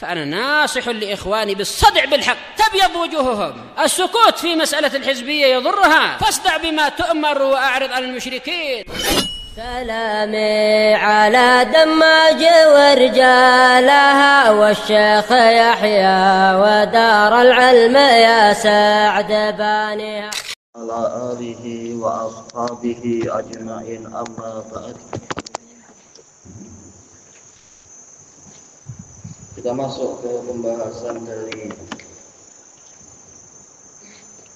فأنا ناصح لإخواني بالصدع بالحق تبيض وجوههم. السكوت في مسألة الحزبية يضرها، فاصدع بما تؤمر وأعرض عن المشركين. سلامي على دماج ورجالها والشيخ يحيى ودار العلم يا سعد بانيها على آله وأصحابه أجمعين. أما بعد, kita masuk ke pembahasan dari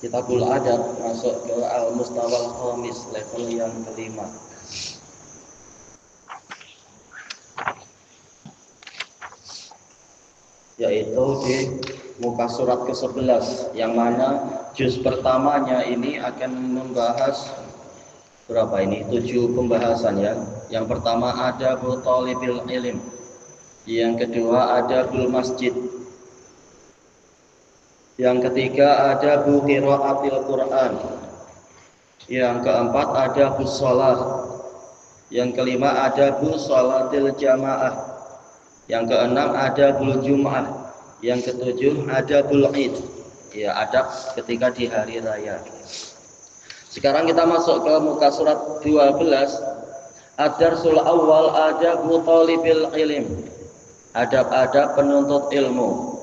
Kitabul Adab, masuk ke Al-Mustawal Khamis, level yang kelima. Yaitu di muka surat ke-11, yang mana juz pertamanya ini akan membahas berapa ini? 7 pembahasan ya. Yang pertama adabul thalibil ilm, yang kedua adabul masjid, yang ketiga adabu qiraatil Quran, yang keempat adabus shalah, yang kelima adabu shalatil jamaah, yang keenam adabul jum'ah, yang ketujuh adabul id, ya adab ketika di hari raya. Sekarang kita masuk ke muka surat 12, ad-darsul awal adabu thalibil ilm, adab-adab penuntut ilmu.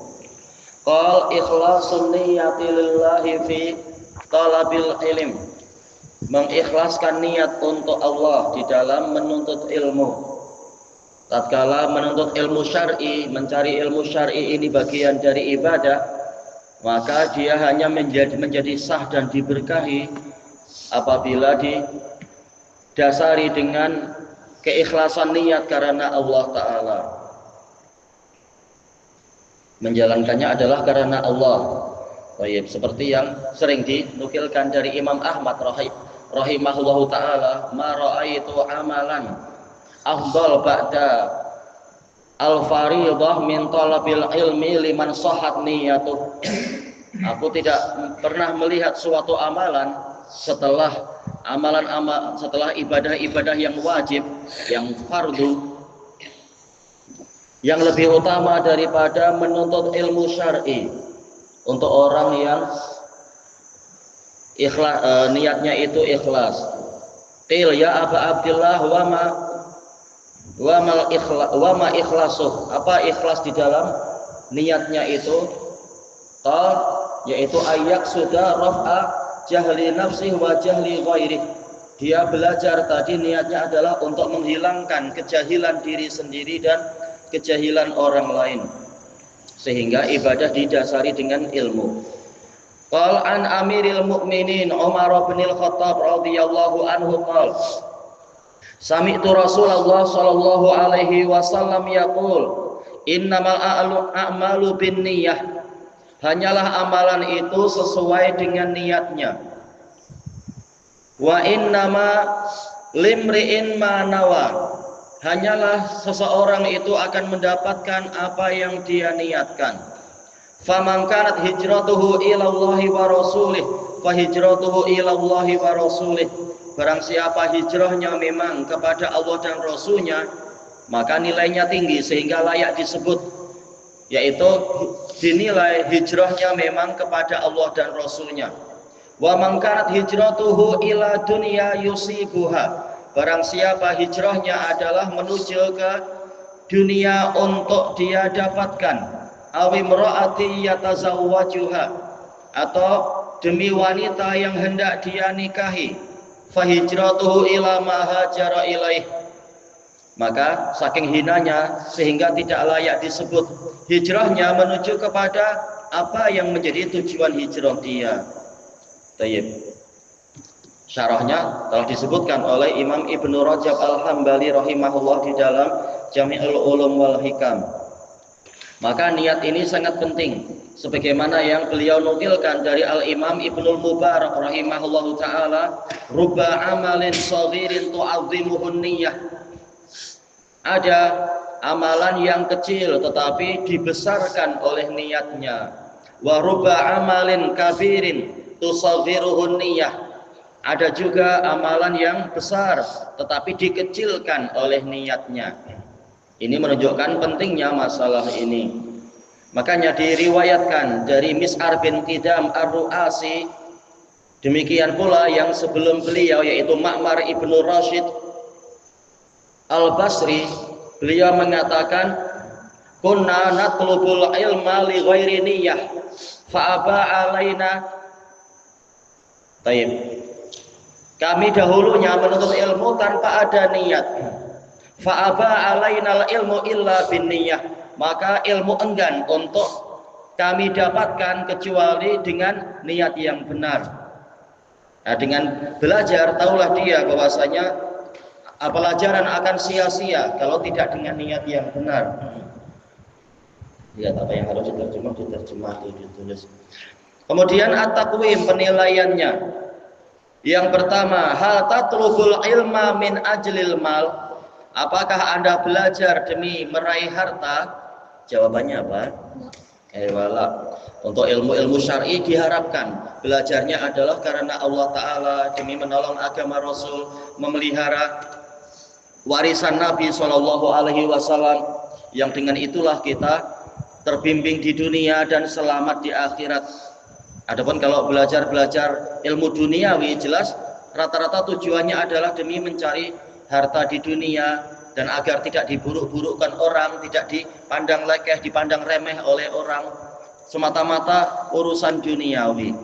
Qal ikhlasun niyyati lillahi fi talabil ilm, mengikhlaskan niat untuk Allah di dalam menuntut ilmu. Tatkala menuntut ilmu syar'i, mencari ilmu syar'i ini bagian dari ibadah, maka dia hanya menjadi sah dan diberkahi apabila didasari dengan keikhlasan niat karena Allah Ta'ala. Menjalankannya adalah karena Allah. Baik, seperti yang sering dinukilkan dari Imam Ahmad rahimahullahu ta'ala, ma ra'aitu amalan afdal ba'da al-fariidah min talabil ilmi liman sahhat niyatuh. Aku tidak pernah melihat suatu amalan setelah setelah ibadah-ibadah yang wajib, yang fardu, yang lebih utama daripada menuntut ilmu syar'i untuk orang yang ikhlas, niatnya itu ikhlas. Qil ya Aba Abdillah wa ma ikhlasuh, apa ikhlas di dalam niatnya itu? Qal, yaitu ayak sudah raf'a jahli nafsi wa jahli ghairi. Dia belajar tadi niatnya adalah untuk menghilangkan kejahilan diri sendiri dan kejahilan orang lain, sehingga ibadah didasari dengan ilmu. Qal an Amiril Mukminin Umar bin Al-Khattab radhiyallahu anhu qala sami'tu Rasulullah sallallahu alaihi wasallam yaqul innamal a'malu binniyah, hanyalah amalan itu sesuai dengan niatnya. Wa innama limri'in ma nawa, hanyalah seseorang itu akan mendapatkan apa yang dia niatkan. Faman kanat hijratuhu ila Allahi wa rasulih fa hijratuhu ila Allahi wa rasulih, barang siapa hijrahnya memang kepada Allah dan Rasulnya, maka nilainya tinggi sehingga layak disebut, yaitu dinilai hijrahnya memang kepada Allah dan Rasulnya. Wa man kanat hijratuhu ila dunya yusibuha, barang siapa hijrahnya adalah menuju ke dunia untuk dia dapatkan, awi imraati yatazawwajuha, atau demi wanita yang hendak dia nikahi, fa hijratuhu ila ma hajara ilaih, maka saking hinanya sehingga tidak layak disebut hijrahnya menuju kepada apa yang menjadi tujuan hijrah dia. Tayyib. Syarahnya telah disebutkan oleh Imam Ibnu Rajab Al-Hambali rahimahullah di dalam Jami'ul Ulum wal Hikam. Maka niat ini sangat penting, sebagaimana yang beliau nukilkan dari Al-Imam Ibnul Mubarak rahimahullah ta'ala, rubba amalin saghirin tu'azzimuhun niyyah, ada amalan yang kecil tetapi dibesarkan oleh niatnya. Wa rubba amalin kabirin tusaghiruhun niyyah, ada juga amalan yang besar tetapi dikecilkan oleh niatnya. Ini menunjukkan pentingnya masalah ini. Makanya diriwayatkan dari Mis'ar bin Qidam Ar-Ru'asi, demikian pula yang sebelum beliau yaitu Ma'mar ibnu Rashid Al-Basri, beliau mengatakan, kunna natlubul ilma li ghairi niyyah fa'aba alaina. Taib. Kami dahulunya menuntut ilmu tanpa ada niat. Fa'aba alainal ilmu illa bin niyyah. Maka ilmu enggan untuk kami dapatkan kecuali dengan niat yang benar. Nah, dengan belajar tahulah dia bahwasanya pelajaran akan sia-sia kalau tidak dengan niat yang benar. Lihat apa yang harus diterjemah ditulis. Kemudian at-taqwim, penilaiannya. Yang pertama, hal tatlubul ilma min ajlil mal. Apakah Anda belajar demi meraih harta? Jawabannya apa? Wala. Untuk ilmu-ilmu syar'i diharapkan belajarnya adalah karena Allah Ta'ala, demi menolong agama Rasul, memelihara warisan Nabi SAW, yang dengan itulah kita terbimbing di dunia dan selamat di akhirat. Adapun kalau belajar ilmu duniawi, jelas rata-rata tujuannya adalah demi mencari harta di dunia dan agar tidak diburuk-burukkan orang, tidak dipandang lekeh, dipandang remeh oleh orang, semata-mata urusan duniawi.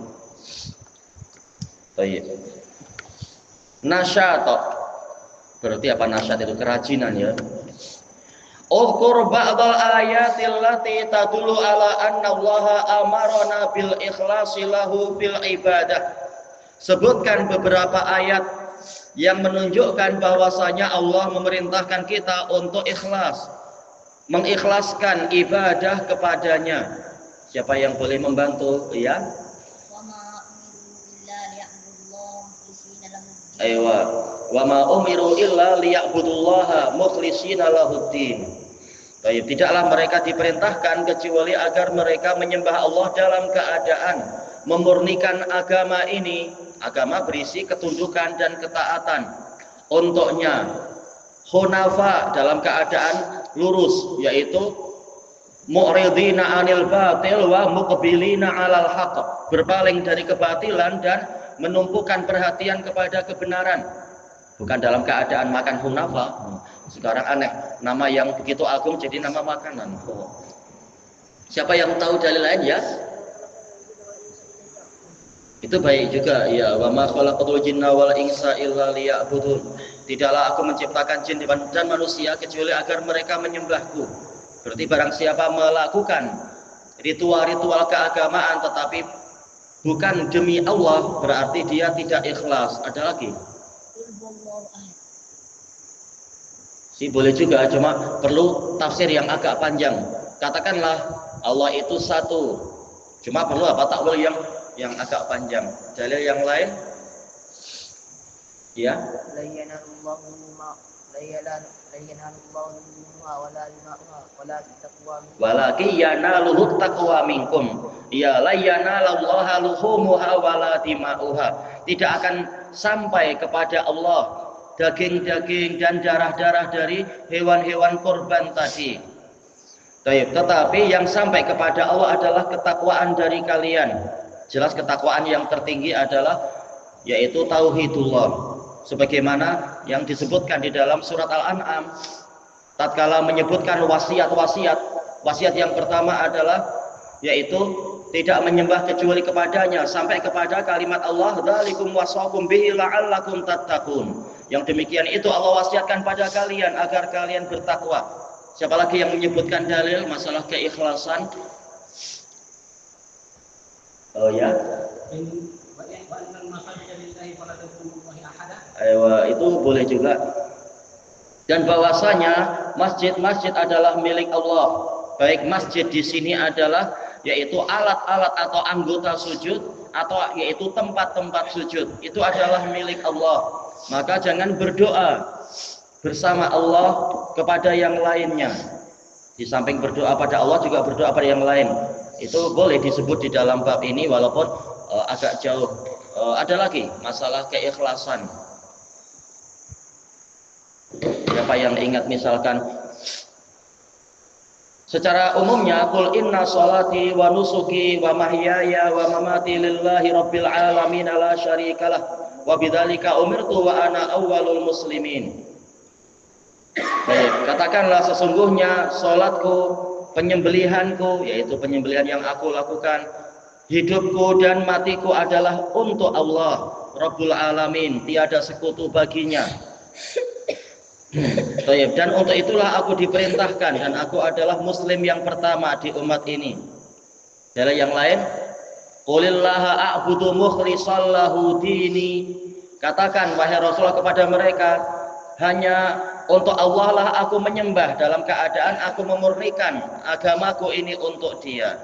Baik. Nasyat, berarti apa nasyat itu? Kerajinan ya. Uzkur ba'dal ayatil lati tadullu ala anna Allaha amarana bil ikhlasi lahu bil ibadah. Sebutkan beberapa ayat yang menunjukkan bahwasanya Allah memerintahkan kita untuk ikhlas, mengikhlaskan ibadah kepadanya. Siapa yang boleh membantu? Ya. Aywa. Wa ma umiru illa liya'budullaha mukhlishina lahuddin. Baik, tidaklah mereka diperintahkan kecuali agar mereka menyembah Allah dalam keadaan memurnikan agama ini. Agama berisi ketundukan dan ketaatan untuknya. Hunafa, dalam keadaan lurus, yaitu mu'ridina 'anil batil wa muqbilina 'alal haqq, berpaling dari kebatilan dan menumpukan perhatian kepada kebenaran. Bukan dalam keadaan makan hunafa. Sekarang aneh, nama yang begitu agung jadi nama makanan. Siapa yang tahu dalil lain ya? Itu baik juga ya. Wa ma khalaqatul jinna wal insa illa liya'budun. Tidaklah aku menciptakan jin dan manusia kecuali agar mereka menyembahku. Berarti barang siapa melakukan ritual-ritual keagamaan tetapi bukan demi Allah, berarti dia tidak ikhlas. Ada lagi? Sih boleh juga, cuma perlu tafsir yang agak panjang. Katakanlah Allah itu satu. Cuma perlu apa? Takwil yang agak panjang. Dalil yang lain? Ya. Walakin yanaluhu taqwa minkum. Ya la yanalallaha luhumuha wala dima'uha. Tidak akan sampai kepada Allah daging-daging dan darah-darah dari hewan-hewan kurban tadi. Tetapi yang sampai kepada Allah adalah ketakwaan dari kalian. Jelas ketakwaan yang tertinggi adalah yaitu tauhidullah, sebagaimana yang disebutkan di dalam surat Al-An'am tatkala menyebutkan wasiat yang pertama adalah yaitu tidak menyembah kecuali kepadanya, sampai kepada kalimat Allah dzalikum wasaqum bihi la'allakum tattaqun. Yang demikian itu Allah wasiatkan pada kalian agar kalian bertakwa. Siapa lagi yang menyebutkan dalil masalah keikhlasan? Oh ya. Itu boleh juga. Dan bahwasanya masjid-masjid adalah milik Allah. Baik masjid di sini adalah yaitu alat-alat atau anggota sujud atau yaitu tempat-tempat sujud. Itu adalah milik Allah. Maka jangan berdoa bersama Allah kepada yang lainnya. Di samping berdoa pada Allah juga berdoa pada yang lain. Itu boleh disebut di dalam bab ini walaupun agak jauh. Ada lagi masalah keikhlasan. Siapa yang ingat misalkan Secara umumnya, qul inna sholati wa nusuki wa mahyaya wa mamati lillahi rabbil alamin la syarikalah wa bidzalika umirtu wa ana awwalul muslimin. Baik, katakanlah sesungguhnya salatku, penyembelihanku, yaitu penyembelihan yang aku lakukan, hidupku dan matiku adalah untuk Allah Rabbul Alamin, tiada sekutu baginya. Dan untuk itulah aku diperintahkan dan aku adalah muslim yang pertama di umat ini. Dalam yang lain, qulillaha a'budu mukhlishan lahu dini. Katakan wahai Rasulullah kepada mereka, hanya untuk Allah lah aku menyembah dalam keadaan aku memurnikan agamaku ini untuk Dia.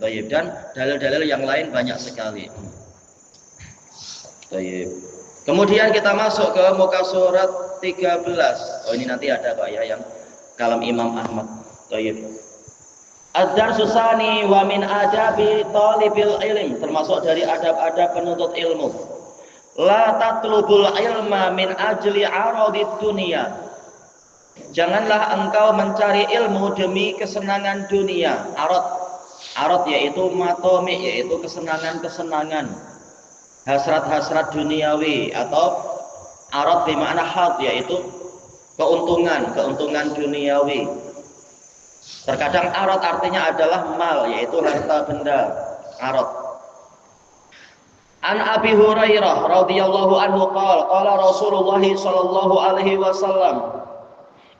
Dan dalil-dalil yang lain banyak sekali. Kemudian kita masuk ke muka surat 13. Oh, ini nanti ada Pak ya yang kalam Imam Ahmad. Ad-darsus tsani wa min adabi talibil ilm, termasuk dari adab-adab penuntut ilmu. La tatlubul ilma min ajli aradid dunia. Janganlah engkau mencari ilmu demi kesenangan dunia. Arad yaitu matomi, yaitu kesenangan-kesenangan, hasrat-hasrat duniawi, atau arad bermakna had, yaitu keuntungan duniawi. Terkadang arad artinya adalah mal, yaitu harta benda. Arad. An Abi Hurairah radhiyallahu anhu qala Rasulullah sallallahu alaihi wasallam,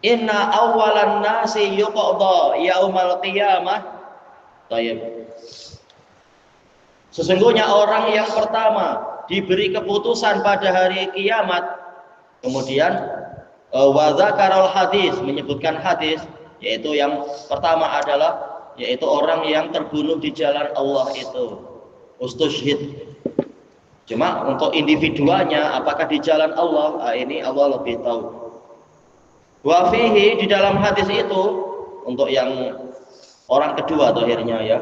inna awwalan nasi yuqda yaumal qiyamah. Sesungguhnya orang yang pertama diberi keputusan pada hari kiamat. Kemudian wa dzakarul hadis, menyebutkan hadis, yaitu yang pertama adalah yaitu orang yang terbunuh di jalan Allah itu ustushhid. Cuma untuk individualnya apakah di jalan Allah, ini Allah lebih tahu. Wa fihi, di dalam hadis itu untuk yang orang kedua akhirnya ya.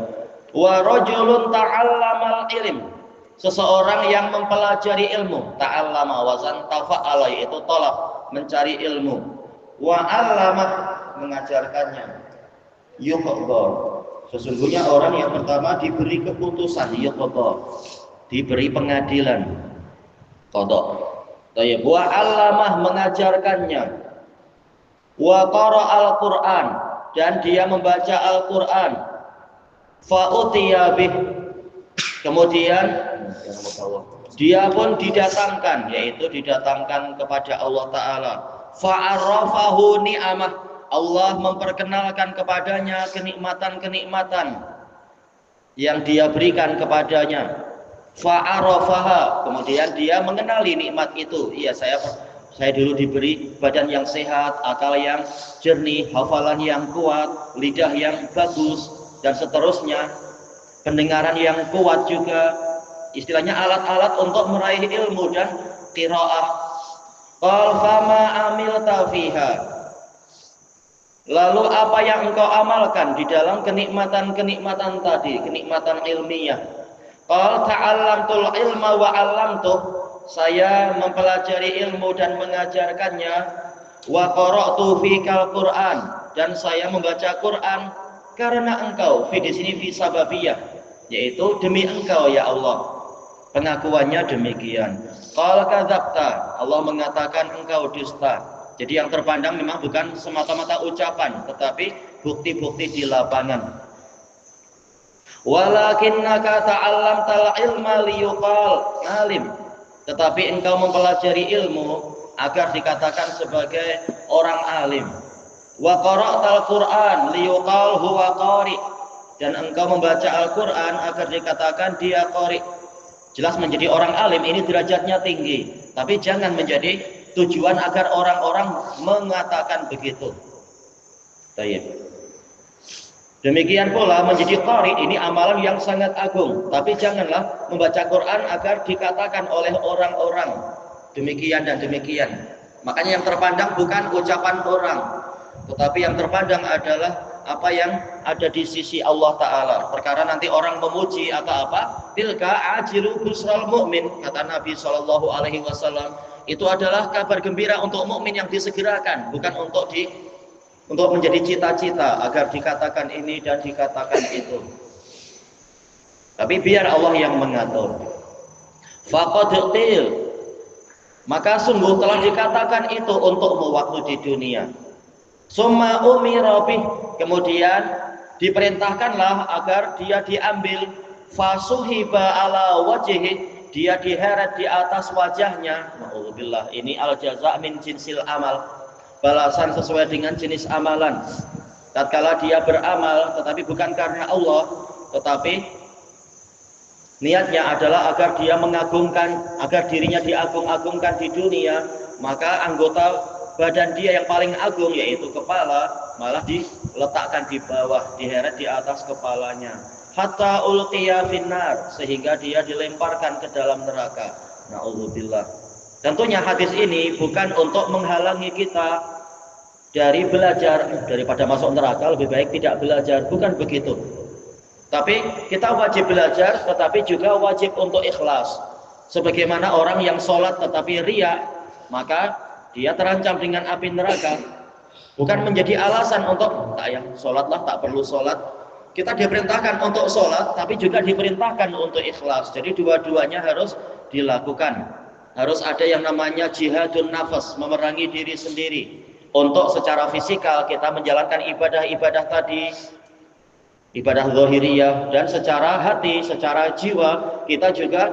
Wa rajulun ta'allamal ilm, seseorang yang mempelajari ilmu. Ta'allama wazan tafa'ala, yaitu talab, mencari ilmu. Wa 'allama, mengajarkannya. Yuqda, sesungguhnya orang yang pertama diberi keputusan, yuqda, diberi pengadilan, qada. Wa 'allamah, mengajarkannya. Wa qara'al Qur'an, dan dia membaca Al-Qur'an. Fa'utiya bih, kemudian dia pun didatangkan, yaitu didatangkan kepada Allah Ta'ala. Fa'arrafahu ni'amah, Allah memperkenalkan kepadanya kenikmatan-kenikmatan yang dia berikan kepadanya. Fa'arrafaha, kemudian dia mengenali nikmat itu. Iya, saya dulu diberi badan yang sehat, akal yang jernih, hafalan yang kuat, lidah yang bagus, dan seterusnya, pendengaran yang kuat juga, istilahnya alat-alat untuk meraih ilmu dan qiraah. Qal fama amilta fiha, lalu apa yang engkau amalkan di dalam kenikmatan-kenikmatan tadi, kenikmatan ilmiah? Qal ta'allamtul ilma wa 'allamtuh, saya mempelajari ilmu dan mengajarkannya. Wa qara'tu fikal Qur'an, dan saya membaca Quran karena engkau. Fi di sini fi sababiyah, yaitu demi engkau ya Allah. Pengakuannya demikian. Qala kadzabta, Allah mengatakan engkau dusta. Jadi yang terpandang memang bukan semata-mata ucapan, tetapi bukti-bukti di lapangan. Walakinnaka ta'allamtal ilma liyuqal alim, tetapi engkau mempelajari ilmu agar dikatakan sebagai orang alim. Wa qara'tal Qur'an liyuqal huwa qari, dan engkau membaca Al-Qur'an agar dikatakan dia qari. Jelas menjadi orang alim ini derajatnya tinggi, tapi jangan menjadi tujuan agar orang-orang mengatakan begitu. Baik. Demikian pula menjadi qari ini amalan yang sangat agung, tapi janganlah membaca Quran agar dikatakan oleh orang-orang demikian dan demikian. Makanya yang terpandang bukan ucapan orang, tetapi yang terpandang adalah apa yang ada di sisi Allah Ta'ala. Perkara nanti orang memuji atau apa, tilka ajilu busral mu'min, kata Nabi SAW, itu adalah kabar gembira untuk mukmin yang disegerakan, bukan untuk untuk menjadi cita-cita agar dikatakan ini dan dikatakan itu. Tapi biar Allah yang mengatur. Faqad qil, maka sungguh telah dikatakan itu untukmu waktu di dunia. Summa umira bih, kemudian diperintahkanlah agar dia diambil, fasuhiba ala wajhihi, dia diheret di atas wajahnya. Ma'udzubillah, ini al-jaza' min jinsil amal, balasan sesuai dengan jenis amalan. Tatkala dia beramal tetapi bukan karena Allah, tetapi niatnya adalah agar dia mengagungkan, agar dirinya diagung-agungkan di dunia, maka anggota badan dia yang paling agung yaitu kepala malah diletakkan di bawah, diheret di atas kepalanya. Hatta ulqiya finnar, sehingga dia dilemparkan ke dalam neraka. Na'udzubillah. Tentunya hadis ini bukan untuk menghalangi kita dari belajar, daripada masuk neraka lebih baik tidak belajar, bukan begitu. Tapi kita wajib belajar, tetapi juga wajib untuk ikhlas. Sebagaimana orang yang sholat tetapi riya, maka dia terancam dengan api neraka. Bukan menjadi alasan untuk tak ya sholatlah, tak perlu sholat. Kita diperintahkan untuk sholat, tapi juga diperintahkan untuk ikhlas. Jadi dua-duanya harus dilakukan. Harus ada yang namanya jihadun nafas, memerangi diri sendiri. Untuk secara fisikal kita menjalankan ibadah-ibadah tadi, ibadah zahiriyah, dan secara hati, secara jiwa kita juga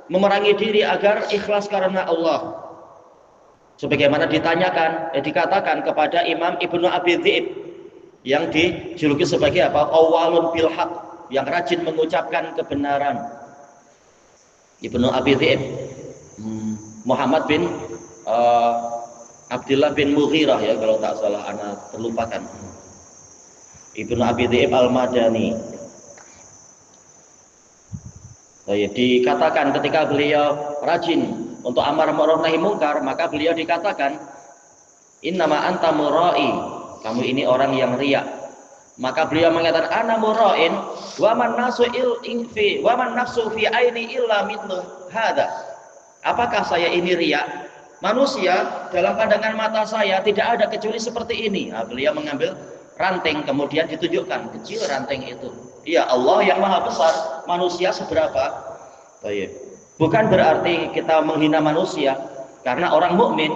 memerangi diri agar ikhlas karena Allah. Sebagaimana dikatakan kepada Imam Ibnu Abi Dhi'ib yang dijuluki sebagai apa? Qawwalun bil haq, yang rajin mengucapkan kebenaran. Ibnu Abi Dhi'ib, Muhammad bin Abdullah bin Mughirah ya, kalau tak salah anak terlupakan. Ibnu Abi Dhi'ib Al-Madani. Dikatakan ketika beliau rajin untuk amar ma'ruf nahi mungkar, maka beliau dikatakan, innama anta mura'i, kamu ini orang yang riya. Maka beliau mengatakan, ana mura'in wa man nafsu fi aini illa mithlu hadza. Apakah saya ini riya? Manusia dalam pandangan mata saya tidak ada kecuali seperti ini. Nah, beliau mengambil ranting, kemudian ditunjukkan kecil ranting itu. Iya, Allah yang maha besar, manusia seberapa? Bukan berarti kita menghina manusia, karena orang mukmin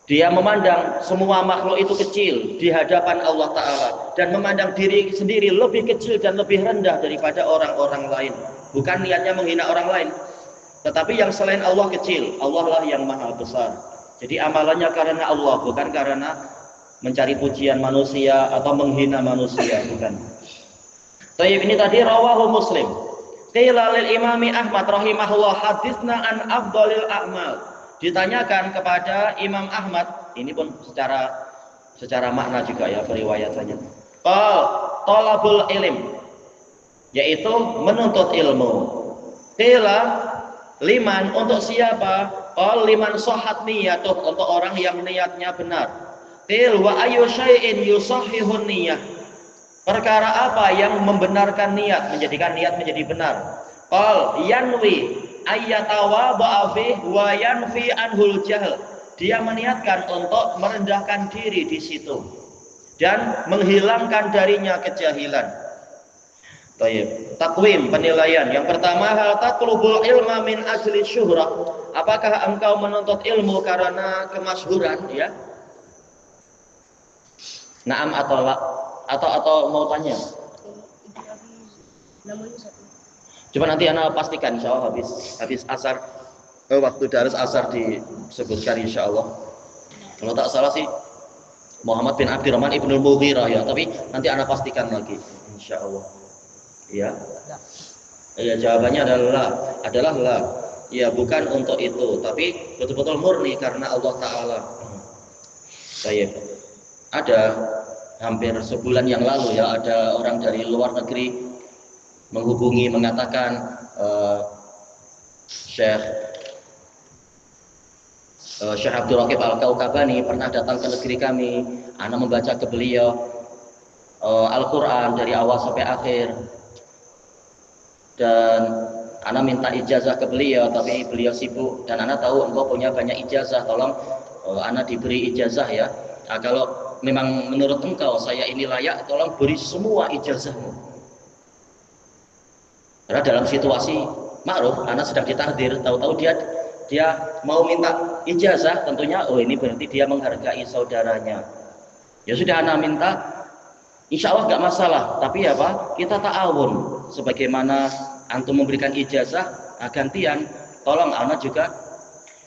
dia memandang semua makhluk itu kecil di hadapan Allah Ta'ala, dan memandang diri sendiri lebih kecil dan lebih rendah daripada orang-orang lain. Bukan niatnya menghina orang lain, tetapi yang selain Allah kecil, Allah lah yang maha besar. Jadi amalannya karena Allah, bukan karena mencari pujian manusia atau menghina manusia, bukan. Tayyib, ini tadi rawahu Muslim. Qila lil Imami Ahmad rahimahullah haditsna an afdhalil a'mal. Ditanyakan kepada Imam Ahmad, ini pun secara makna juga ya periwayatannya. Talabul ilm, yaitu menuntut ilmu. Qila liman, untuk siapa? Liman sahhat niyatuh, untuk orang yang niatnya benar. Qil wa ayu syai'in yusahhihun niyah, perkara apa yang membenarkan niat, menjadikan niat menjadi benar? Qal yanwi ayyatawadha'a fi wa yanfi anhul jahl, dia meniatkan untuk merendahkan diri di situ dan menghilangkan darinya kejahilan. Baik, takwim, penilaian. Yang pertama, hal tatlubul ilma min ajli syuhrah, apakah engkau menuntut ilmu karena kemasyhuran, ya? Naam atau la, atau mau tanya? Coba nanti anak pastikan, insya Allah habis asar, waktu darus asar disebutkan insya Allah. Kalau tak salah sih Muhammad bin Abdurrahman ibnul Mughirah ya, tapi nanti anak pastikan lagi insya Allah. Ya, ya jawabannya adalah la. Ya, bukan untuk itu, tapi betul-betul murni karena Allah Taala. Baik. Ada hampir sebulan yang lalu ya, ada orang dari luar negeri menghubungi mengatakan Syekh Abdul Raqib Al-Kaukabani pernah datang ke negeri kami. Ana membaca ke beliau Al-Quran dari awal sampai akhir, dan ana minta ijazah ke beliau, tapi beliau sibuk, dan ana tahu engkau punya banyak ijazah, tolong ana diberi ijazah ya. Nah, kalau memang menurut engkau saya ini layak, tolong beri semua ijazahmu. Karena dalam situasi ma'ruf, anak sedang ditahdir, tahu-tahu dia mau minta ijazah, tentunya oh ini berarti dia menghargai saudaranya. Ya sudah, anak minta, insya Allah nggak masalah, tapi ya Pak, kita ta'awun. Sebagaimana antum memberikan ijazah, gantian tolong anak juga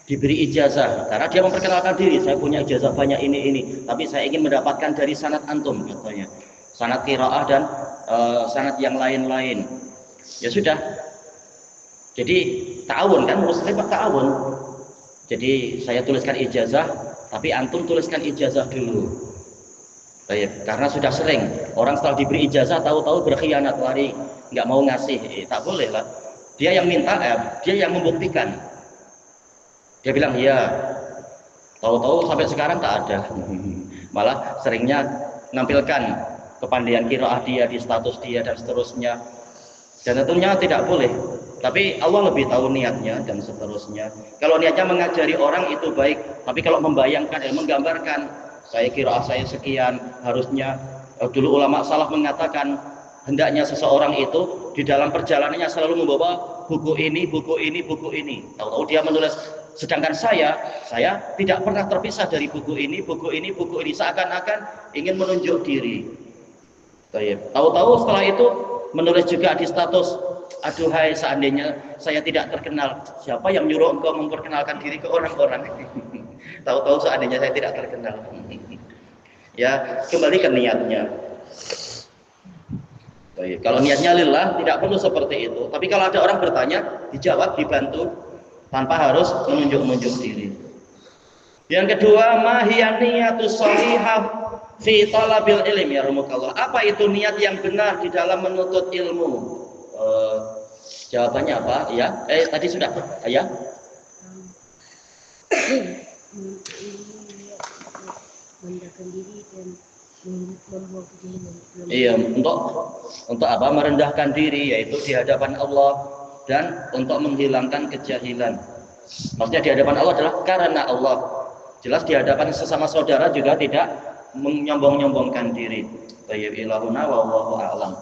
diberi ijazah, karena dia memperkenalkan diri, saya punya ijazah banyak ini, tapi saya ingin mendapatkan dari sanad antum, contohnya sanad qiraah dan sanad yang lain-lain. Ya sudah, jadi ta'awun kan, muslim ta'awun. Jadi saya tuliskan ijazah, tapi antum tuliskan ijazah dulu. Baik, karena sudah sering orang setelah diberi ijazah tahu-tahu berkhianat, lari, nggak mau ngasih, tak boleh lah. Dia yang minta, dia yang membuktikan. Dia bilang iya, tahu-tahu sampai sekarang tak ada. Malah seringnya menampilkan kepandaian qiraah dia di status dia dan seterusnya. Dan tentunya tidak boleh. Tapi Allah lebih tahu niatnya dan seterusnya. Kalau niatnya mengajari orang itu baik, tapi kalau membayangkan dan menggambarkan saya qiraah saya sekian, harusnya dulu ulama salaf mengatakan hendaknya seseorang itu di dalam perjalanannya selalu membawa buku ini, buku ini, buku ini. Tahu-tahu dia menulis, sedangkan saya tidak pernah terpisah dari buku ini, buku ini, buku ini, seakan-akan ingin menunjuk diri. Tahu-tahu setelah itu menulis juga di status, aduhai seandainya saya tidak terkenal, siapa yang nyuruh engkau memperkenalkan diri ke orang-orang? Tahu-tahu seandainya saya tidak terkenal. Ya, kembali ke niatnya. Kalau niatnya lillah tidak perlu seperti itu. Tapi kalau ada orang bertanya, dijawab, dibantu tanpa harus menunjuk-nunjuk diri. Yang kedua, mahiyan niyatus shalihah fi talabil ilm, ya rahimakallah. Apa itu niat yang benar di dalam menuntut ilmu? Jawabannya apa? Ya, tadi sudah. Ya. Merendahkan diri dan membuang kejahilan. Iya, untuk apa? Merendahkan diri, yaitu di hadapan Allah, dan untuk menghilangkan kejahilan. Maksudnya di hadapan Allah adalah karena Allah. Jelas di hadapan sesama saudara juga tidak menyombong-nyombongkan diri. Tayyib ilahuna wallahu a'lam.